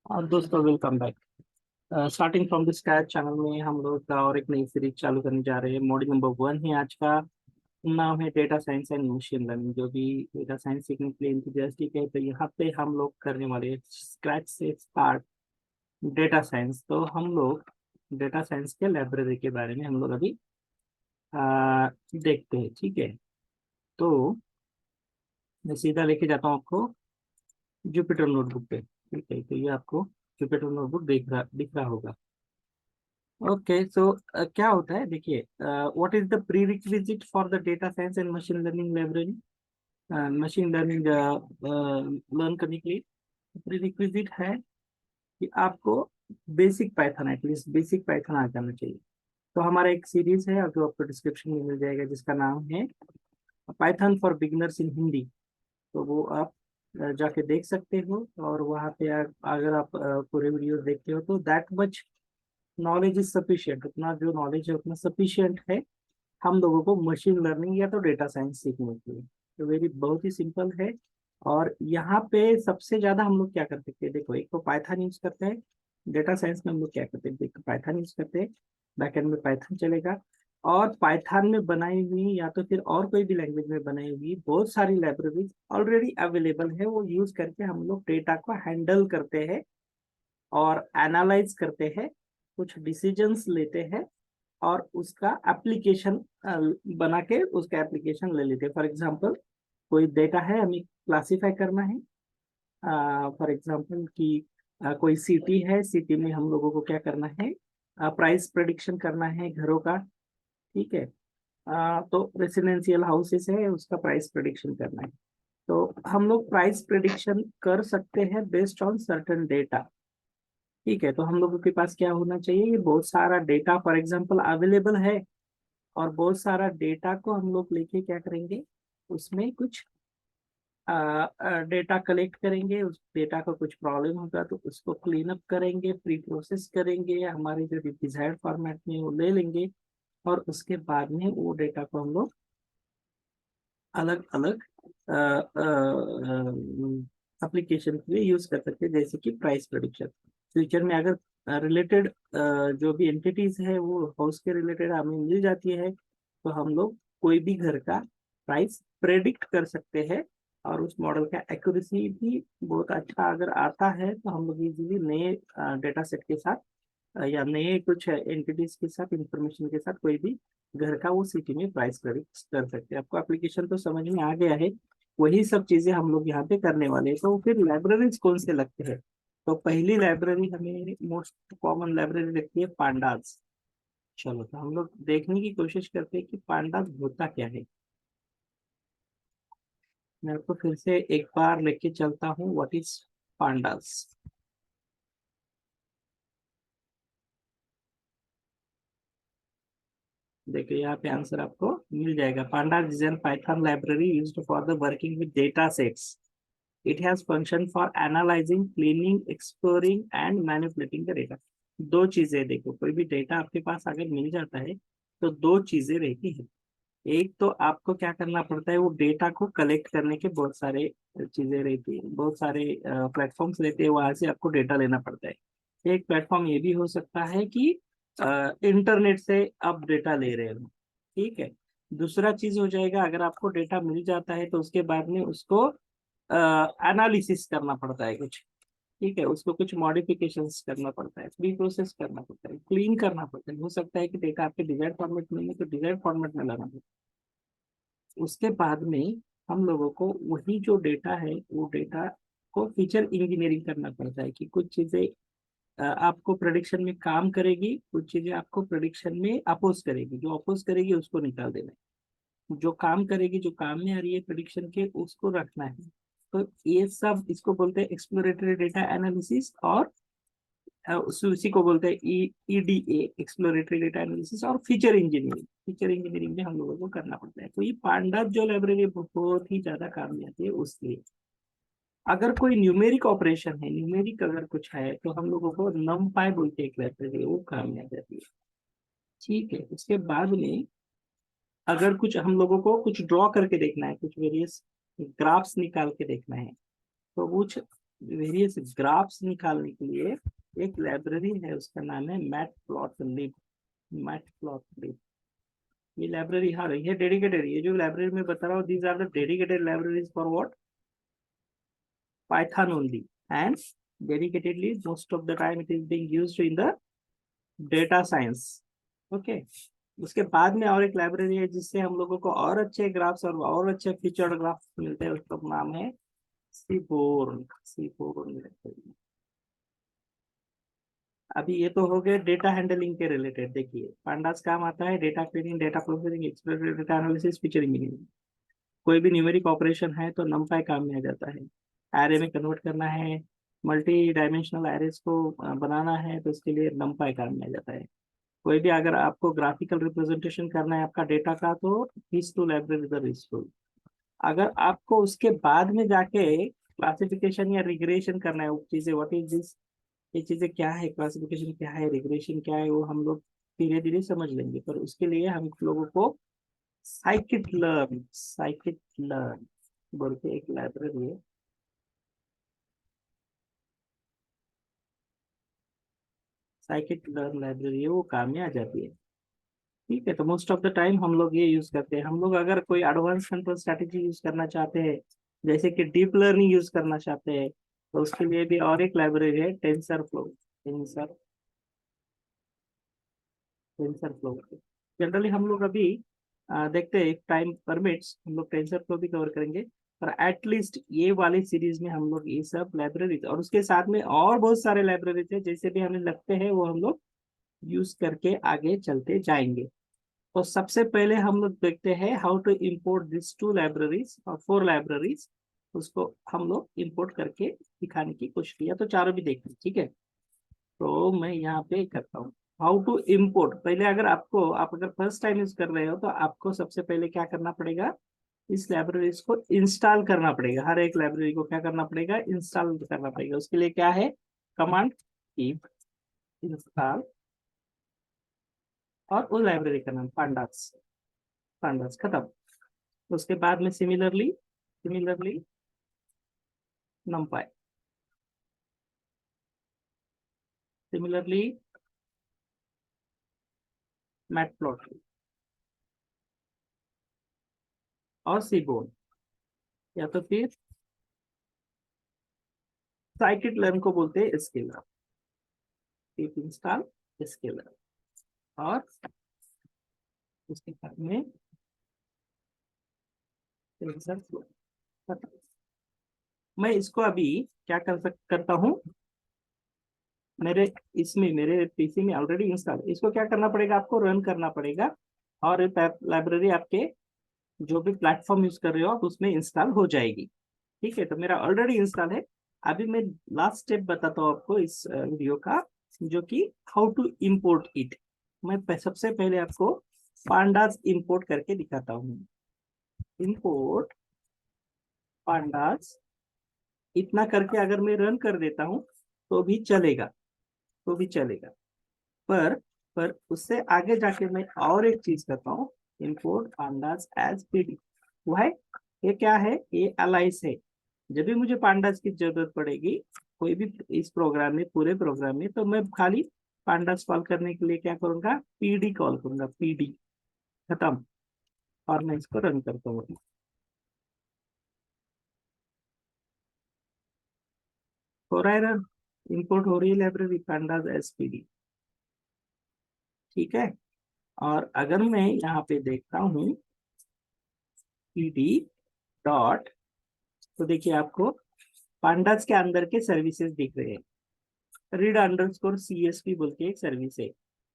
और दोस्तों welcome back. Starting from the scratch channel में हम लोग का और एक नई सीरीज चालू करने जा रहे हैं। मॉड्यूल नंबर 1 है आज का। नाम है data science and machine learning. जो भी डेटा साइंस सीखने के लिए इंथुजियास्टिक है तो यहाँ पे हम लोग करने वाले हैं स्क्रैच से स्टार्ट डेटा साइंस। तो हम लोग डेटा साइंस के लाइब्रेरी के बारे में हम लोग अभी देखते हैं। ठीक है, तो मैं सीधा लेके जाता हूँ आपको जुपिटर नोटबुक पे। ठीक है, तो ये आपको जुपिटर नोटबुक दिख रहा होगा। ओके, सो क्या होता है देखिए, what is the prerequisite for the data science and machine learning library. Machine learning learn करने के लिए प्री रिक्विजिट है कि आपको basic Python, at least basic Python आ जाना चाहिए। तो हमारा एक सीरीज है जो आपको डिस्क्रिप्शन में मिल जाएगा जिसका नाम है पाइथन फॉर बिगिनर्स इन हिंदी। तो वो आप जाके देख सकते हो। और वहाँ पे अगर आप पूरे वीडियो देखते हो तो that much knowledge is sufficient, उतना जो नॉलेज है उतना सफिशियंट है हम लोगों को मशीन लर्निंग या तो डेटा साइंस सीखने के लिए। तो वेरी बहुत ही सिंपल है। और यहाँ पे सबसे ज्यादा हम लोग क्या कर सकते हैं, देखो एक तो पाइथन यूज करते हैं। डेटा साइंस में हम लोग क्या करते हैं, देखो पाइथन यूज करते हैं, बैकएंड में पाइथन चलेगा। और पाइथन में बनाई हुई या तो फिर और कोई भी लैंग्वेज में बनाई हुई बहुत सारी लाइब्रेरीज ऑलरेडी अवेलेबल है। वो यूज करके हम लोग डेटा को हैंडल करते हैं और एनालाइज करते हैं, कुछ डिसीजंस लेते हैं और उसका एप्लीकेशन बना के उसका एप्लीकेशन ले लेते हैं। फॉर एग्जांपल कोई डेटा है, हमें क्लासिफाई करना है। फॉर एग्जांपल कि कोई सिटी है, सिटी में हम लोगों को क्या करना है, प्राइस प्रेडिक्शन करना है घरों का। ठीक है, तो रेसिडेंशियल हाउसेस है उसका प्राइस प्रेडिक्शन करना है। तो हम लोग प्राइस प्रेडिक्शन कर सकते हैं बेस्ड ऑन सर्टेन डेटा। ठीक है, तो हम लोगों के पास क्या होना चाहिए, ये बहुत सारा डेटा फॉर एग्जांपल अवेलेबल है। और बहुत सारा डेटा को हम लोग लेके क्या करेंगे, उसमें कुछ डेटा कलेक्ट करेंगे। उस डेटा का कुछ प्रॉब्लम होगा तो उसको क्लीन अप करेंगे, प्री प्रोसेस करेंगे, हमारे जो डिजायर्ड फॉर्मेट में वो ले लेंगे। और उसके बाद में वो डेटा को हम लोग अलग अलग एप्लीकेशन के लिए यूज कर सकते हैं, जैसे कि प्राइस प्रेडिक्शन। फ्यूचर में अगर रिलेटेड जो भी एंटिटीज है वो हाउस के रिलेटेड हमें मिल जाती है तो हम लोग कोई भी घर का प्राइस प्रेडिक्ट कर सकते हैं। और उस मॉडल का एक्यूरेसी भी बहुत अच्छा अगर आता है तो हम लोग इजीली नए डेटा सेट के साथ या नए कुछ एंटिटीज के साथ, इंफॉर्मेशन के साथ कोई भी घर का वो सिटी में प्राइस प्रेडिक्ट कर सकते हैं। आपको एप्लीकेशन तो समझ में आ गया है, वही सब चीजें हम लोग यहाँ पे करने वाले हैं। तो फिर लाइब्रेरीज कौन से लगते हैं, तो पहली लाइब्रेरी हमें मोस्ट कॉमन लाइब्रेरी लगती है पांडास। चलो तो हम लोग देखने की कोशिश करते हैं कि पांडास होता क्या है। मैं आपको फिर से एक बार लेके चलता हूँ, व्हाट इज पांडास। देखिए यहाँ पे आंसर आपको मिल जाएगा। Pandas is an Python library used for the working with data sets. It has function for analysing, cleaning, exploring and manipulating the data. दो चीजें देखो, कोई भी डेटा आपके पास अगर मिल जाता है तो दो चीजें रहती है। एक तो आपको क्या करना पड़ता है, वो डेटा को कलेक्ट करने के बहुत सारे चीजें रहती है, बहुत सारे प्लेटफॉर्म्स रहते हैं, वहां से आपको डेटा लेना पड़ता है। एक प्लेटफॉर्म ये भी हो सकता है कि इंटरनेट से आप डेटा ले रहे हो। ठीक है, दूसरा चीज हो जाएगा, अगर आपको डेटा मिल जाता है तो उसके बाद में उसको एनालिसिस करना पड़ता है कुछ। ठीक है, उसको कुछ मॉडिफिकेशंस करना पड़ता है, प्री प्रोसेस करना पड़ता है, क्लीन करना पड़ता है। हो सकता है कि डेटा आपके डिजायर्ड फॉर्मेट में नहीं है तो डिजायर्ड फॉर्मेट में लाना पड़ता है। उसके बाद में हम लोगों को वही जो डेटा है वो डेटा को फीचर इंजीनियरिंग करना पड़ता है कि कुछ चीजें आपको प्रेडिक्शन में काम करेगी, कुछ चीजें आपको प्रेडिक्शन में अपोज करेगी। जो अपोज करेगी उसको निकाल देना है, जो काम करेगी, जो काम में आ रही है प्रेडिक्शन के, उसको रखना है। तो ये सब इसको बोलते हैं एक्सप्लोरेटरी डेटा एनालिसिस। और उसी को बोलते हैं ईडीए, एक्सप्लोरेटरी डेटा एनालिसिस और फीचर इंजीनियरिंग। फीचर इंजीनियरिंग में हम लोगों को करना पड़ता है। तो ये पांडास जो लाइब्रेरी बहुत ही ज्यादा काम में आती है उसके। अगर कोई न्यूमेरिक ऑपरेशन है, न्यूमेरिक अगर कुछ है तो हम लोगों को नमपाई बोलते हैं एक लाइब्रेरी है, वो काम में आ जाती है। ठीक है, उसके बाद में अगर कुछ हम लोगों को कुछ ड्रॉ करके देखना है, कुछ वेरियस ग्राफ्स निकाल के देखना है तो कुछ वेरियस ग्राफ्स निकालने के लिए एक लाइब्रेरी है, उसका नाम है मैटप्लॉटलिब। मैटप्लॉटलिब ये लाइब्रेरी, हाँ ये डेडिकेटेड, ये जो लाइब्रेरी में बता रहा हूँ, these are the dedicated libraries for what, Python only, and dedicatedly most of the time it is being used in the data science। Okay, उसके बाद में और एक लाइब्रेरी है जिससे हम लोगों को और अच्छे ग्राफ्स और अच्छे फीचर्ड ग्राफ्स मिलते हैं, उसका नाम है सीबोर्न। सीबोर्न अभी ये तो हो गए डेटा हैंडलिंग के रिलेटेड। देखिए पांडास काम आता है data cleaning, data processing, exploratory data analysis, feature engineering. कोई भी न्यूमेरिक ऑपरेशन है तो नमपाई काम में आ जाता है। एरे में कन्वर्ट करना है, मल्टी डायमेंशनल एरेस को बनाना है तो उसके लिए नमपाई काम में आ जाता है। कोई भी अगर आपको ग्राफिकल रिप्रेजेंटेशन करना है आपका डेटा का तो these two libraries are useful। अगर आपको उसके बाद में जाके क्लासिफिकेशन या रिग्रेशन करना है, वो चीजें व्हाट इज दिस, ये चीजें क्या है, क्लासिफिकेशन क्या है, रिग्रेशन क्या है, वो हम लोग धीरे धीरे समझ लेंगे। पर उसके लिए हम लोगों को साइकिट लर्न बोल के एक लाइब्रेरी है, साइकिट लर्न लाइब्रेरी है, वो काम में आ जाती है। ठीक है, तो मोस्ट ऑफ द टाइम हम लोग ये यूज करते हैं। हम लोग अगर कोई एडवांस कंट्रोल स्ट्रेटेजी यूज करना चाहते हैं, जैसे कि डीप लर्निंग यूज करना चाहते हैं, तो उसके लिए भी और एक लाइब्रेरी है tensor flow. Tensor tensor flow generally हम लोग अभी देखते हैं, टाइम परमिट्स हम लोग टेंसर फ्लो भी कवर करेंगे, पर एटलीस्ट ये वाली सीरीज में हम लोग ये सब लाइब्रेरी और उसके साथ में और बहुत सारे लाइब्रेरी थे जैसे भी हमें लगते हैं वो हम लोग यूज करके आगे चलते जाएंगे। तो सबसे पहले हम लोग देखते हैं how to import this two libraries और फोर लाइब्रेरीज, उसको हम लोग इंपोर्ट करके दिखाने की कोशिश किया, तो चारों भी देखते ठीक है। तो मैं यहाँ पे करता हूँ हाउ टू इम्पोर्ट। पहले अगर आपको, आप अगर फर्स्ट टाइम यूज कर रहे हो तो आपको सबसे पहले क्या करना पड़ेगा, इस लाइब्रेरीज को इंस्टॉल करना पड़ेगा। हर एक लाइब्रेरी को क्या करना पड़ेगा, इंस्टॉल करना पड़ेगा। उसके लिए क्या है, कमांड कीप इंस्टॉल, और उस लाइब्रेरी का नाम पांडास। पांडास खत्म। उसके बाद में similarly similarly numpy, similarly matplotlib और सीबोर्न, या तो फिर साइकिट लर्न को बोलते हैं स्केलर। कीप इंस्टॉल स्केलर, और उसके बाद में टेंसरफ्लो। मैं इसको अभी क्या करता हूँ, मेरे इसमें मेरे पीसी में ऑलरेडी इंस्टॉल, इसको क्या करना पड़ेगा, आपको रन करना पड़ेगा, और लाइब्रेरी आपके जो भी प्लेटफॉर्म यूज कर रहे हो आप उसमें इंस्टॉल हो जाएगी। ठीक है, तो मेरा ऑलरेडी इंस्टॉल है। अभी मैं लास्ट स्टेप बताता हूँ आपको इस वीडियो का, जो कि हाउ टू इंपोर्ट इट। मैं सबसे पहले आपको पांडास इंपोर्ट करके दिखाता हूँ। इंपोर्ट पांडास, इतना करके अगर मैं रन कर देता हूँ तो भी चलेगा, तो भी चलेगा। पर पर उससे आगे जाके मैं और एक चीज करता हूँ, इंपोर्ट पांडास एज पीडी। वो है, ये क्या है, ये अलाइस है। जब भी मुझे पांडास की जरूरत पड़ेगी कोई भी इस प्रोग्राम में, पूरे प्रोग्राम में, तो मैं खाली पांडास कॉल करने के लिए क्या करूंगा, पीडी कॉल करूंगा, पीडी खत्म। और मैं इसको रन करता हूँ। हो रहा है रन, इंपोर्ट हो रही है लाइब्रेरी पांडास एज पीडी। ठीक है, और अगर मैं यहाँ पे देखता हूँ पीडी डॉट, तो देखिए आपको पांडास के अंदर के सर्विसेज दिख रहे हैं। रीड अंडरस्कोर सीएसपी बोल के एक सर्विस है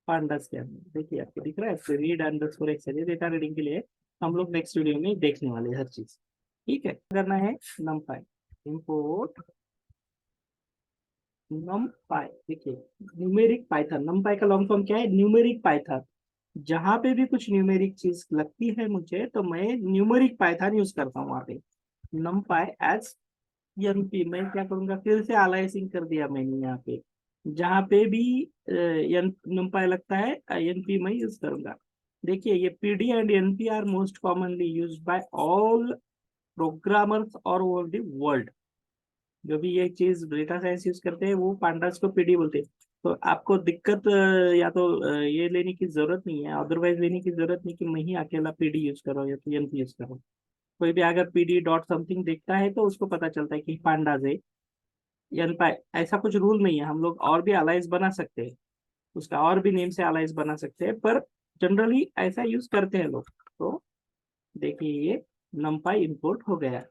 पांडास के अंदर, देखिए आपको दिख रहा है रीड अंडरस्कोर एक सर्विस, डेटा रीडिंग के लिए हम लोग नेक्स्ट वीडियो में देखने वाले हैं हर चीज। ठीक है, करना है numpy इंपोर्ट numpy। देखिए न्यूमेरिक पाइथन, numpy का लॉन्ग फॉर्म क्या है, न्यूमेरिक पाइथन। जहां पे भी कुछ न्यूमेरिक चीज लगती है मुझे तो मैं न्यूमेरिक पाइथन यूज करता हूँ वहां पे। numpy एज एनपी, मैं क्या करूंगा, फिर से अलाइसिंग कर दिया मैंने यहाँ पे, जहाँ पे भी numpy लगता है एनपी मैं यूज करूंगा। देखिए ये PD and NP are most commonly used by all programmers और ओवर द वर्ल्ड। जो भी ये चीज डेटा साइंस यूज करते हैं वो पांडास को पीडी बोलते हैं। तो आपको दिक्कत या तो ये लेने की जरूरत नहीं है, अदरवाइज लेने की जरूरत नहीं कि मैं ही अकेला पीडी यूज करो या पीएनपी यूज करो। कोई भी अगर पीडी डॉट समथिंग देखता है तो उसको पता चलता है कि पांडाज है या एनपाई। ऐसा कुछ रूल नहीं है, हम लोग और भी अलाइंस बना सकते हैं, उसका और भी नेम से अलाइंस बना सकते हैं, पर जनरली ऐसा यूज करते हैं लोग। तो देखिए ये नमपाई इंपोर्ट हो गया।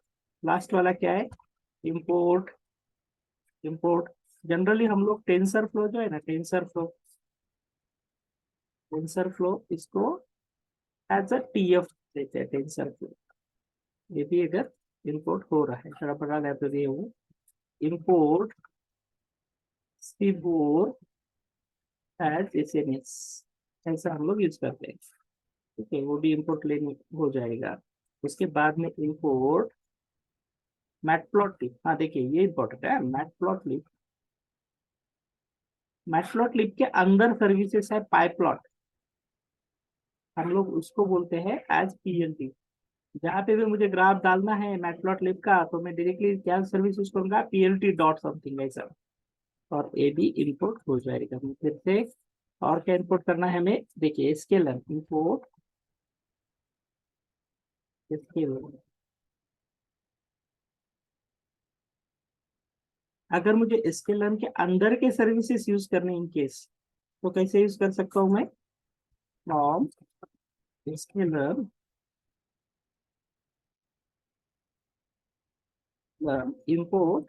लास्ट वाला क्या है? इंपोर्ट। इंपोर्ट जनरली हम लोग टेंसर फ्लो जो है ना, टेंसर फ्लो इसको एज अ टीएफ देते हैं, टेंसर फ्लो। ये भी अगर इंपोर्ट हो रहा है, थोड़ा बड़ा लाइब्रेरी है वो। इंपोर्ट सीबोर एज एसएनएस, ऐसा हम लोग यूज करते हैं। ठीक है, वो भी इंपोर्ट लेने हो जाएगा। उसके बाद में इंपोर्ट मैटप्लॉटलिब। हाँ देखिए ये इंपॉर्टेंट है, मैटप्लॉटलिब। मैटप्लॉटलिब के अंदर सर्विसेज है पाइप्लॉट, हम लोग उसको बोलते हैं एज पीएलटी। जहाँ पे भी मुझे ग्राफ डालना है मैटप्लॉटलिब का, तो मैं डायरेक्टली क्या सर्विस यूज करूंगा, पीएलटी डॉट समथिंग ऐसा, और ए भी इंपोर्ट हो जाएगा। मैं फिर से और क्या इंपोर्ट करना है हमें, देखिए स्केलर इंपोर्ट स्केलर। अगर मुझे स्केलर के अंदर के सर्विसेज यूज करने इन केस, तो कैसे यूज कर सकता हूँ मैं? From sklearn import,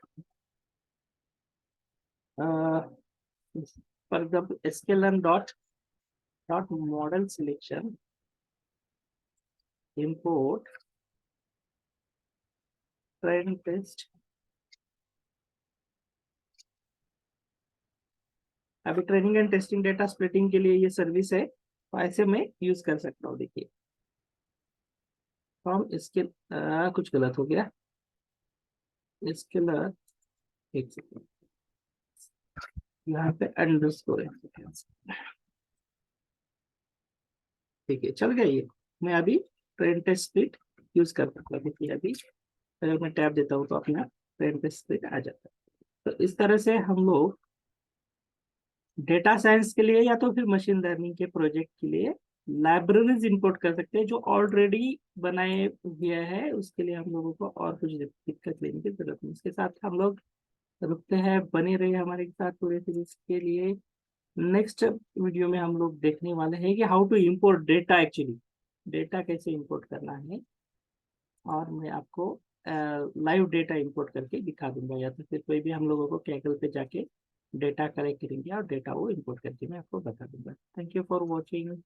for example sklearn dot dot model selection import train test. अभी training and testing data splitting के लिए ये सर्विस है, तो ऐसे में यूज कर सकता हूँ। देखिए फ्रॉम इसके कुछ गलत हो गया, स्केलर, एक सेकंड, यहाँ पे अंडरस्कोर है। ठीक है चल गया ये। मैं अभी ट्रेन टेस्ट स्प्लिट यूज कर सकता हूँ। देखिए अभी अगर मैं टैब देता हूँ तो अपना ट्रेन टेस्ट स्प्लिट आ जाता है। तो इस तरह से हम लोग डेटा साइंस के लिए या तो फिर मशीन लर्निंग के प्रोजेक्ट के लिए लाइब्रेरीज इंपोर्ट कर सकते हैं जो ऑलरेडी बनाए हुए हैं। उसके लिए हम लोगों को और कुछ दिक्कत लेने की जरूरत नहीं। इसके साथ हम लोग रुकते हैं, बने रहे हमारे साथ पूरे सीरीज के लिए। नेक्स्ट वीडियो में हम लोग देखने वाले हैं कि how to import data, actually data कैसे इंपोर्ट करना है। और मैं आपको लाइव डेटा इंपोर्ट करके दिखा दूंगा, या तो फिर कोई भी हम लोगों को कैगल पे जाके डेटा कलेक्ट करेंगे और डेटा वो इंपोर्ट करके मैं आपको बता दूंगा। Thank you for watching.